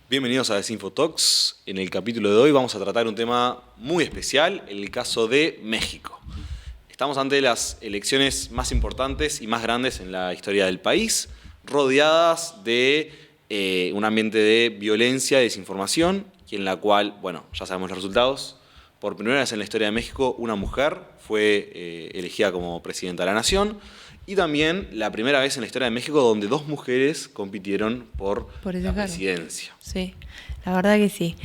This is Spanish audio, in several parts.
Bienvenidos a Desinfotalks. En el capítulo de hoy vamos a tratar un tema muy especial, el caso de México. Estamos ante las elecciones más importantes y más grandes en la historia del país, rodeadas de un ambiente de violencia y desinformación, y en la cual, bueno, ya sabemos los resultados. Por primera vez en la historia de México, una mujer fue elegida como presidenta de la nación, y también la primera vez en la historia de México donde dos mujeres compitieron por la presidencia. Sí, la verdad que sí.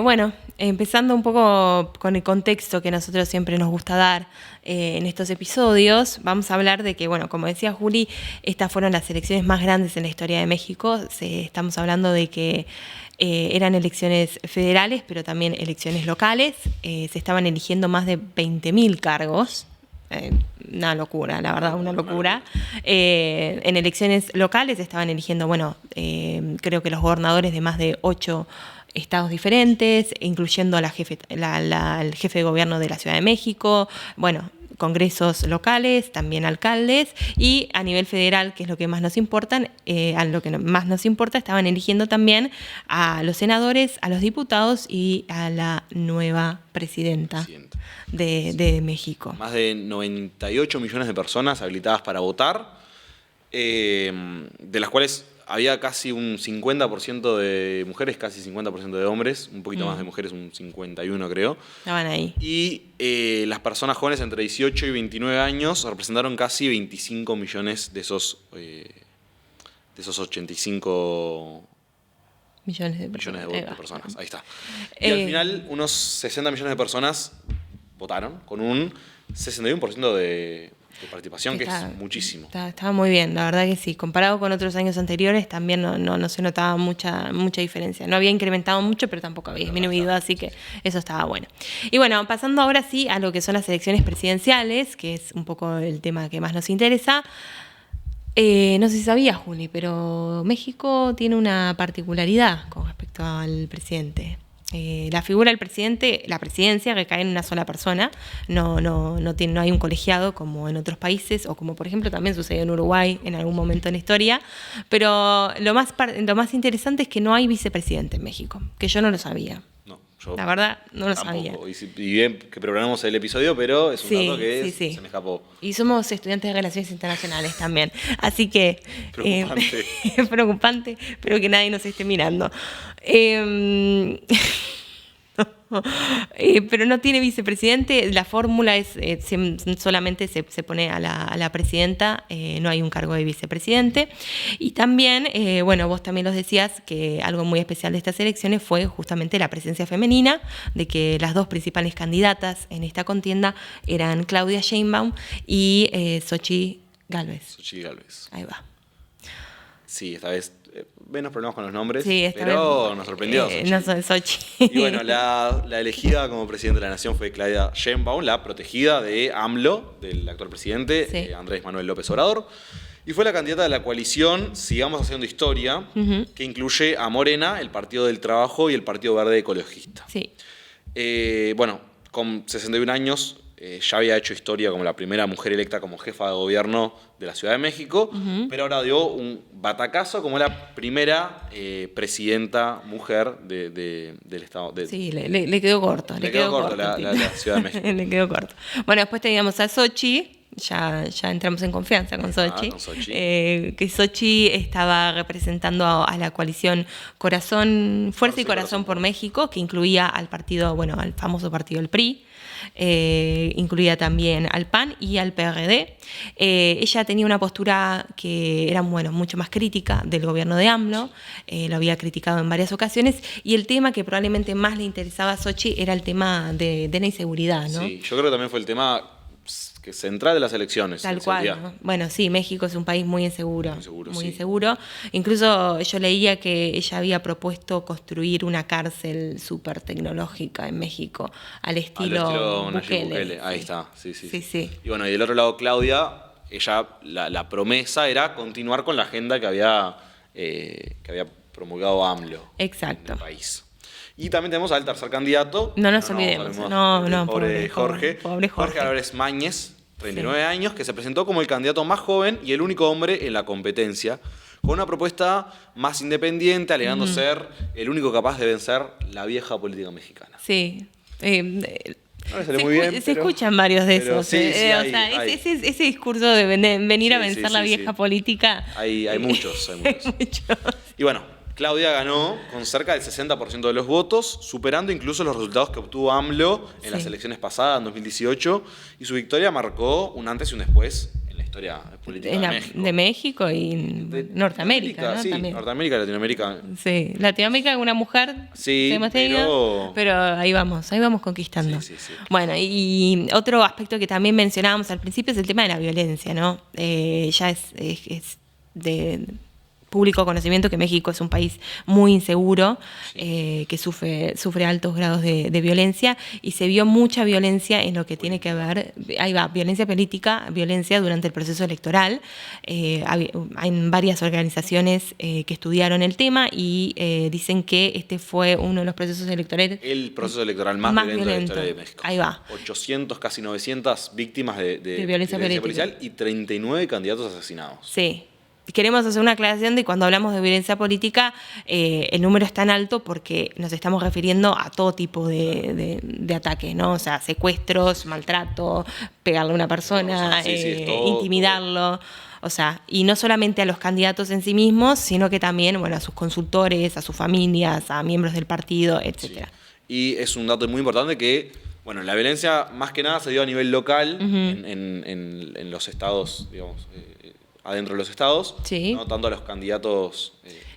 Bueno, empezando un poco con el contexto que nosotros siempre nos gusta dar en estos episodios, vamos a hablar de que, bueno, como decía Juli, estas fueron las elecciones más grandes en la historia de México. Estamos hablando de que eran elecciones federales, pero también elecciones locales. Se estaban eligiendo más de 20.000 cargos. Una locura, la verdad, una locura. En elecciones locales estaban eligiendo, bueno, creo que los gobernadores de más de 8 estados diferentes, incluyendo al jefe de gobierno de la Ciudad de México, bueno, congresos locales, también alcaldes, y a nivel federal, que es lo que más nos importa, estaban eligiendo también a los senadores, a los diputados y a la nueva presidenta de México. Más de 98 millones de personas habilitadas para votar, de las cuales había casi un 50% de mujeres, casi 50% de hombres, un poquito más de mujeres, un 51 creo. Estaban ahí. Y las personas jóvenes entre 18 y 29 años representaron casi 25 millones de esos 85 millones de personas. Ahí está. Y al final unos 60 millones de personas votaron con un 61% de participación, que es muchísimo. Estaba muy bien, la verdad que sí. Comparado con otros años anteriores, también no se notaba mucha diferencia. No había incrementado mucho, pero tampoco había disminuido, así que eso estaba bueno. Y bueno, pasando ahora sí a lo que son las elecciones presidenciales, que es un poco el tema que más nos interesa. No sé si sabías, Juli, pero México tiene una particularidad con respecto al presidente. La figura del presidente, la presidencia, recae en una sola persona, no hay un colegiado como en otros países, o como por ejemplo también sucedió en Uruguay en algún momento en la historia, pero lo más interesante es que no hay vicepresidente en México, que yo no lo sabía. La verdad, no lo sabía. Y bien que programamos el episodio, pero es un dato que se me escapó. Y somos estudiantes de Relaciones Internacionales también, así que... Preocupante. Es preocupante, pero que nadie nos esté mirando. Pero no tiene vicepresidente. La fórmula es solamente se pone a la presidenta, no hay un cargo de vicepresidente. Y también, bueno, vos también los decías que algo muy especial de estas elecciones fue justamente la presencia femenina, de que las dos principales candidatas en esta contienda eran Claudia Sheinbaum y Xochitl Gálvez. Ahí va. Sí, esta vez menos problemas con los nombres, sí, pero nos sorprendió. Xochitl. Y bueno, la elegida como presidente de la nación fue Claudia Sheinbaum, la protegida de AMLO, del actual presidente, Andrés Manuel López Obrador. Y fue la candidata de la coalición Sigamos Haciendo Historia, que incluye a Morena, el Partido del Trabajo y el Partido Verde Ecologista. Sí. Bueno, con 61 años ya había hecho historia como la primera mujer electa como jefa de gobierno de la Ciudad de México, pero ahora dio un batacazo como la primera presidenta mujer del Estado. Sí, le quedó corto. Le quedó corto la Ciudad de México. Le quedó corto. Bueno, después teníamos a Xochitl. Ya entramos en confianza con Xochitl. Que Xochitl estaba representando a la coalición Fuerza y Corazón por México, que incluía al famoso partido el PRI. Incluía también al PAN y al PRD. Ella tenía una postura que era mucho más crítica del gobierno de AMLO, lo había criticado en varias ocasiones, y el tema que probablemente más le interesaba a Xochitl era el tema de la inseguridad, ¿no? Sí, yo creo que también fue el tema central de las elecciones. Tal cual, ¿no? Bueno, sí, México es un país muy inseguro. Muy inseguro. Incluso yo leía que ella había propuesto construir una cárcel súper tecnológica en México, al estilo Bukele. Ahí está, sí. Y bueno, y del otro lado, Claudia, ella, la promesa era continuar con la agenda que había promulgado AMLO. Exacto. En el país. Y también tenemos al tercer candidato. No nos olvidemos. Pobre Jorge. Jorge Álvarez Mañez, 39 años, que se presentó como el candidato más joven y el único hombre en la competencia, con una propuesta más independiente, alegando ser el único capaz de vencer la vieja política mexicana. Sí. No le salió muy bien, se escuchan varios de esos. sí, hay. Ese discurso de venir a Sí, vencer sí, la sí, vieja sí. política. Hay muchos. Hay muchos. Y bueno, Claudia ganó con cerca del 60% de los votos, superando incluso los resultados que obtuvo AMLO en las elecciones pasadas, en 2018, y su victoria marcó un antes y un después en la historia política de México. De México y Norteamérica, ¿no? Sí, También. Norteamérica, Latinoamérica. Sí, Latinoamérica, una mujer Sí, hemos tenido, pero ahí vamos conquistando. Sí. Bueno, y otro aspecto que también mencionábamos al principio es el tema de la violencia, ¿no? Ya es de público conocimiento que México es un país muy inseguro, que sufre altos grados de violencia, y se vio mucha violencia en lo que tiene que ver, violencia política, violencia durante el proceso electoral. Hay varias organizaciones que estudiaron el tema y dicen que este fue uno de los procesos electorales. El proceso electoral más violento de la historia de México. Ahí va. 800, casi 900 víctimas de violencia policial y 39 candidatos asesinados. Sí. Queremos hacer una aclaración de cuando hablamos de violencia política, el número es tan alto porque nos estamos refiriendo a todo tipo de ataques, ¿no? O sea, secuestros, maltrato, pegarle a una persona, intimidarlo. O sea, y no solamente a los candidatos en sí mismos, sino que también, bueno, a sus consultores, a sus familias, a miembros del partido, etcétera. Sí. Y es un dato muy importante que, bueno, la violencia más que nada se dio a nivel local, en los estados, digamos, adentro de los estados, sí. No tanto a los candidatos.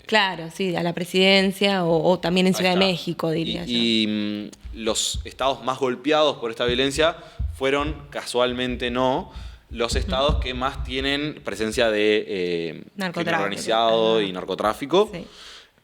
Claro, sí, a la presidencia o también en Ciudad de México, diría yo. Y los estados más golpeados por esta violencia fueron, casualmente los estados que más tienen presencia de crimen organizado y narcotráfico. Sí.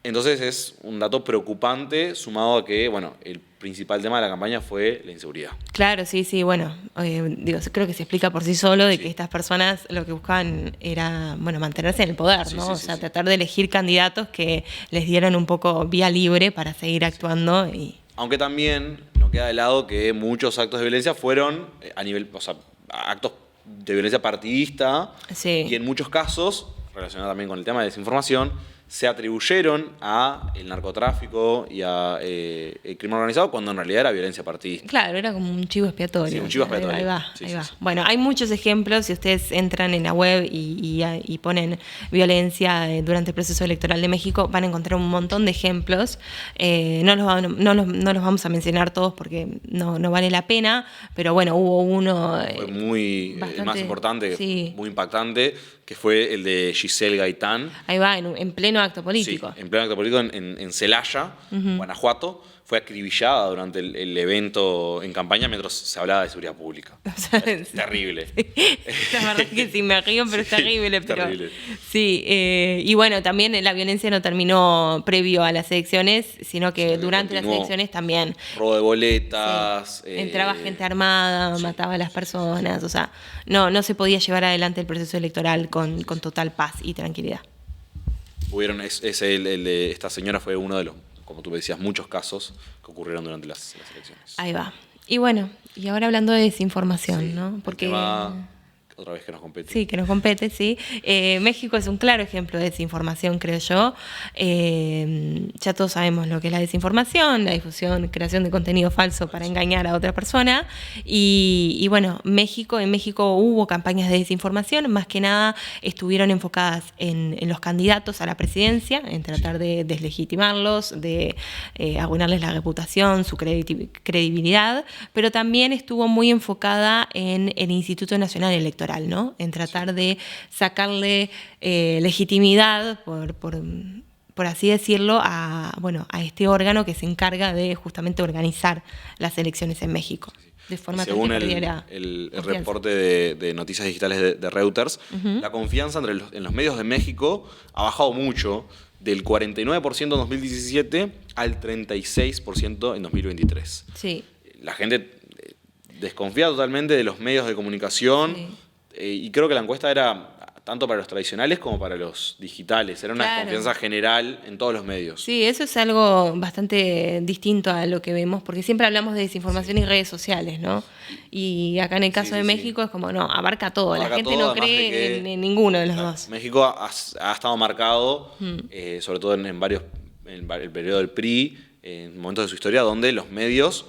Entonces es un dato preocupante, sumado a que, bueno, el principal tema de la campaña fue la inseguridad. Claro, sí, bueno, creo que se explica por sí solo de que estas personas lo que buscaban era, bueno, mantenerse en el poder, ¿no? O sea, tratar de elegir candidatos que les dieran un poco vía libre para seguir actuando. Aunque también no queda de lado que muchos actos de violencia fueron a nivel, o sea, actos de violencia partidista, y en muchos casos, relacionado también con el tema de desinformación, se atribuyeron a el narcotráfico y a el crimen organizado cuando en realidad era violencia partidista. Claro, era como un chivo expiatorio. Sí, un chivo expiatorio. Ahí va. Bueno, hay muchos ejemplos. Si ustedes entran en la web y ponen violencia durante el proceso electoral de México, van a encontrar un montón de ejemplos. No los vamos a mencionar todos porque no vale la pena, pero bueno, hubo uno... Fue el más importante, muy impactante, que fue el de Giselle Gaitán. Ahí va, en pleno acto político. Sí, en pleno acto político en Celaya, Guanajuato. Fue acribillada durante el evento en campaña mientras se hablaba de seguridad pública. O sea, es terrible. La verdad es que sí, me río, pero es terrible. Terrible. Sí, y bueno, también la violencia no terminó previo a las elecciones, sino que durante las elecciones también. Robo de boletas. Entraba gente armada, mataba a las personas. O sea, no se podía llevar adelante el proceso electoral con total paz y tranquilidad. El de esta señora fue uno de los, como tú me decías, muchos casos que ocurrieron durante las elecciones. Ahí va. Y bueno, y ahora hablando de desinformación, ¿no? Porque otra vez que nos compete. Sí, que nos compete, sí. México es un claro ejemplo de desinformación, creo yo. Ya todos sabemos lo que es la desinformación, la difusión, creación de contenido falso para engañar a otra persona. Y bueno, en México hubo campañas de desinformación, más que nada estuvieron enfocadas en los candidatos a la presidencia, en tratar de deslegitimarlos, de arruinarles la reputación, su credibilidad, pero también estuvo muy enfocada en el Instituto Nacional Electoral, ¿no? En tratar de sacarle legitimidad, por así decirlo, a este órgano que se encarga de justamente organizar las elecciones en México. De forma según el reporte de noticias digitales de Reuters, la confianza en los medios de México ha bajado mucho, del 49% en 2017 al 36% en 2023. Sí. La gente desconfía totalmente de los medios de comunicación. Sí. Y creo que la encuesta era tanto para los tradicionales como para los digitales. Era una desconfianza general en todos los medios. Sí, eso es algo bastante distinto a lo que vemos, porque siempre hablamos de desinformación y redes sociales, ¿no? Y acá en el caso de México es como, no, abarca todo. Abarca la gente todo, no cree en ninguno de los dos. México ha estado marcado, sobre todo en el periodo del PRI, en momentos de su historia donde los medios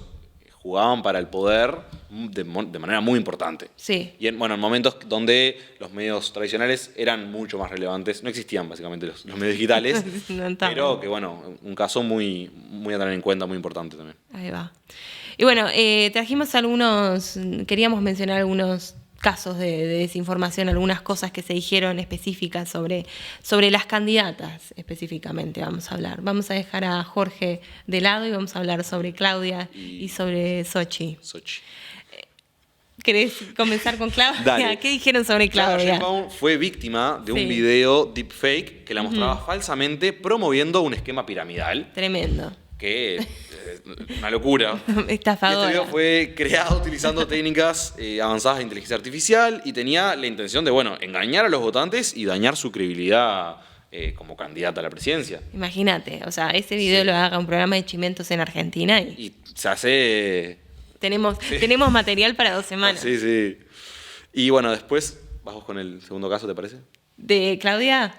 jugaban para el poder de manera muy importante. Sí. Y en momentos donde los medios tradicionales eran mucho más relevantes, no existían básicamente los medios digitales, pero que un caso muy, muy a tener en cuenta, muy importante también. Ahí va. Y trajimos queríamos mencionar algunos casos de desinformación, algunas cosas que se dijeron específicas sobre las candidatas específicamente vamos a hablar. Vamos a dejar a Jorge de lado y vamos a hablar sobre Claudia y sobre Xochitl. ¿Querés comenzar con Claudia? Dale. ¿Qué dijeron sobre Claudia? Claudia Sheinbaum fue víctima de un video deepfake que la mostraba falsamente promoviendo un esquema piramidal. Tremendo. Que una locura. Estafadora. Este video fue creado utilizando técnicas avanzadas de inteligencia artificial y tenía la intención de, engañar a los votantes y dañar su credibilidad como candidata a la presidencia. Imagínate, ese video lo haga un programa de chimentos en Argentina y se hace... Tenemos material para 2 semanas. Sí, sí. Y después vamos con el segundo caso, ¿te parece? ¿De Claudia?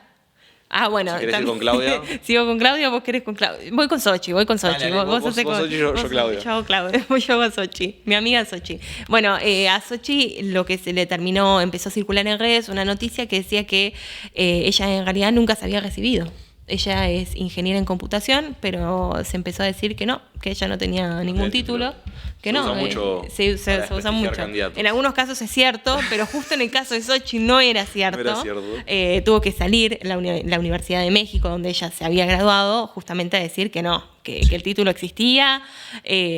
Ah, bueno. Si querés ir con Claudia. ¿Sigo con Claudia o vos querés con Claudia? Voy con Xochitl. Vos Xochitl, yo Claudia. Yo hago Claudia. Yo a Xochitl. Mi amiga Xochitl. A Xochitl lo que se le empezó a circular en redes una noticia que decía que ella en realidad nunca se había recibido. Ella es ingeniera en computación, pero se empezó a decir que no, que ella no tenía ningún título. Que no, se usa mucho. Candidatos. En algunos casos es cierto, pero justo en el caso de Xochitl no era cierto. No era cierto. Tuvo que salir la Universidad de México, donde ella se había graduado, justamente a decir que no, que el título existía.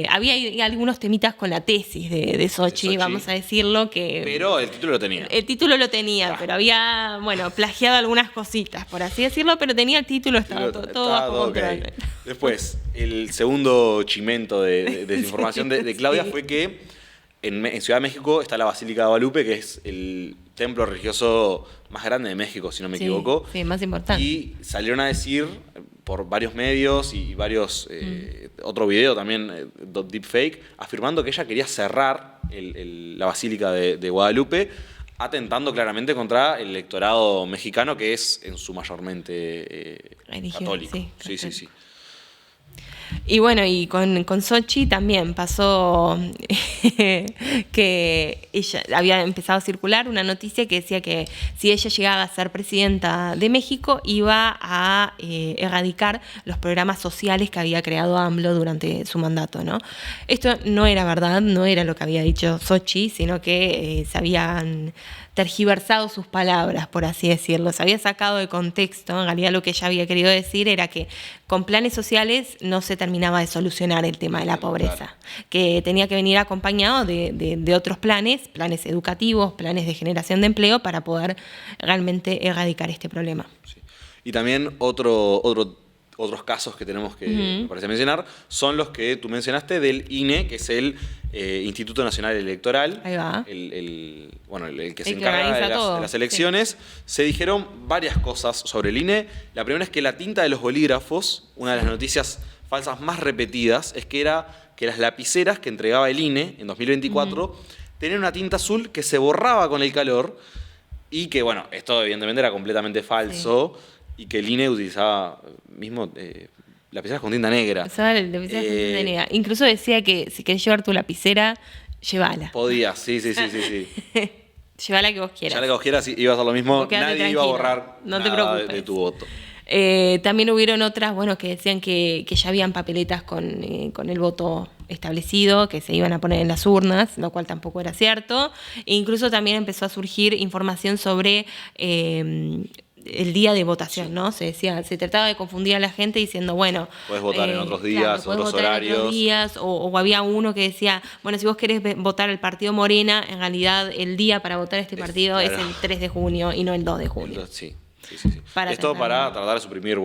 Había algunos temitas con la tesis de Xochitl, vamos a decirlo. Pero el título lo tenía. El título lo tenía, pero había, plagiado algunas cositas, por así decirlo, pero tenía el título, estaba todo bajo control. Okay. Después, el segundo chimento de desinformación de Claudia fue que en Ciudad de México está la Basílica de Guadalupe, que es el templo religioso más grande de México, si no me equivoco. Sí, más importante. Y salieron a decir por varios medios y varios otro video también, deepfake, afirmando que ella quería cerrar la Basílica de Guadalupe, atentando claramente contra el electorado mexicano, que es en su mayormente católico. Sí. Y con Xochitl también pasó que ella había empezado a circular una noticia que decía que si ella llegaba a ser presidenta de México iba a erradicar los programas sociales que había creado AMLO durante su mandato, ¿no? Esto no era verdad, no era lo que había dicho Xochitl, sino que se habían tergiversado sus palabras, por así decirlo. Se había sacado de contexto. En realidad lo que ella había querido decir era que con planes sociales no se terminaba de solucionar el tema de la pobreza, que tenía que venir acompañado de otros planes educativos, planes de generación de empleo para poder realmente erradicar este problema. Sí. Y también otros casos que tenemos que, me parece mencionar, son los que tú mencionaste del INE, que es el Instituto Nacional Electoral. Ahí va. El que se encarga de las elecciones. Sí. Se dijeron varias cosas sobre el INE. La primera es que la tinta de los bolígrafos, una de las noticias falsas más repetidas, es que era que las lapiceras que entregaba el INE en 2024 tenían una tinta azul que se borraba con el calor y que, esto evidentemente era completamente falso. Sí. Y que el INE utilizaba lapiceras con tinta negra. Usaba lapiceras con tinta negra. Incluso decía que si querés llevar tu lapicera, llévala. Podías, sí. Llévala que vos quieras. Llévala que vos quieras, ibas a lo mismo. Nadie iba a borrar nada de tu voto. También hubieron otras, que decían que ya habían papeletas con el voto establecido, que se iban a poner en las urnas, lo cual tampoco era cierto. E incluso también empezó a surgir información sobre el día de votación, ¿no? Se trataba de confundir a la gente diciendo, puedes votar en otros días, otros horarios. En otros días, o había uno que decía, si vos querés votar el partido Morena, en realidad el día para votar este partido es el 3 de junio y no el 2 de junio. Sí. Esto para tratar de suprimir,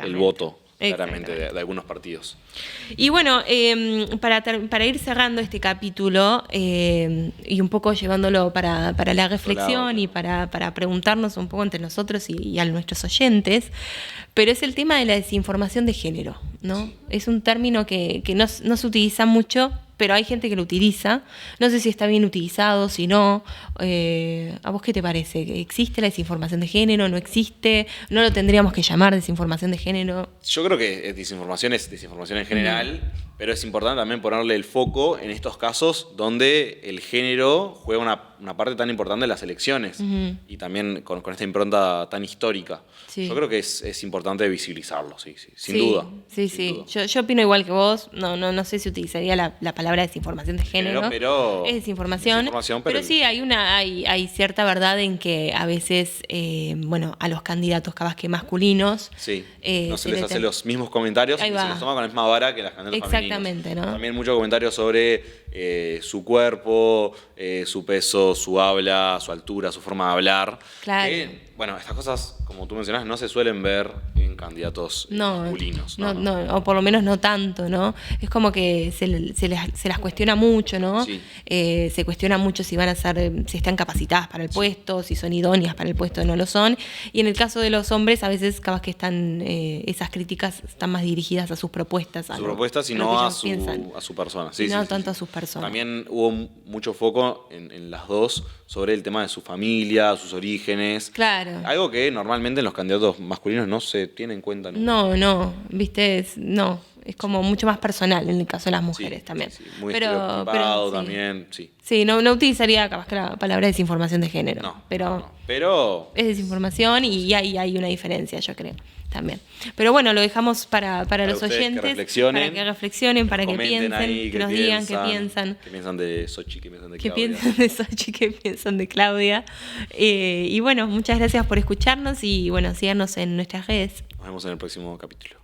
el voto claramente de algunos partidos. Y bueno, para ir cerrando este capítulo y un poco llevándolo para la reflexión y para preguntarnos un poco entre nosotros y a nuestros oyentes, pero es el tema de la desinformación de género, ¿no? Sí. Es un término que no se utiliza mucho, pero hay gente que lo utiliza. No sé si está bien utilizado, si no. ¿A vos qué te parece? ¿Existe la desinformación de género? ¿No existe? ¿No lo tendríamos que llamar desinformación de género? Yo creo que desinformación es desinformación en general, pero es importante también ponerle el foco en estos casos donde el género juega una parte tan importante en las elecciones y también con esta impronta tan histórica. Sí. Yo creo que es importante visibilizarlo, sin duda. Sí. Yo opino igual que vos. No sé si utilizaría la palabra desinformación de género. Pero es desinformación. Pero sí, hay cierta verdad en que a veces, a los candidatos capaz que masculinos... Sí, no se les hace los mismos comentarios y se les toma con la misma vara que las candidatas femeninas. Exactamente, ¿no? También muchos comentarios sobre su cuerpo, su peso, su habla, su altura, su forma de hablar. Claro. Estas cosas, como tú mencionás, no se suelen ver en candidatos masculinos. No, o por lo menos no tanto, ¿no? Es como que se las cuestiona mucho, ¿no? Sí. Se cuestiona mucho si están capacitadas para el puesto, si son idóneas para el puesto o no lo son. Y en el caso de los hombres, a veces capaz que están esas críticas están más dirigidas a sus propuestas. Y no a su persona. No tanto a sus personas. También hubo mucho foco en las dos sobre el tema de su familia, sus orígenes. Claro. Algo que normalmente en los candidatos masculinos no se tiene en cuenta nunca. No, viste, es como mucho más personal en el caso de las mujeres también. Sí, muy estereotipado también, sí. Sí, no utilizaría capaz que la palabra desinformación de género. Pero es desinformación y hay una diferencia, yo creo, también. Pero bueno, lo dejamos para los oyentes, para que reflexionen, para que piensen, que nos digan qué piensan. ¿Qué piensan de Sochi? ¿Qué piensan de Claudia? ¿Qué piensan de Sochi? ¿Qué piensan de Claudia? Y bueno, muchas gracias por escucharnos y bueno, síganos en nuestras redes. Nos vemos en el próximo capítulo.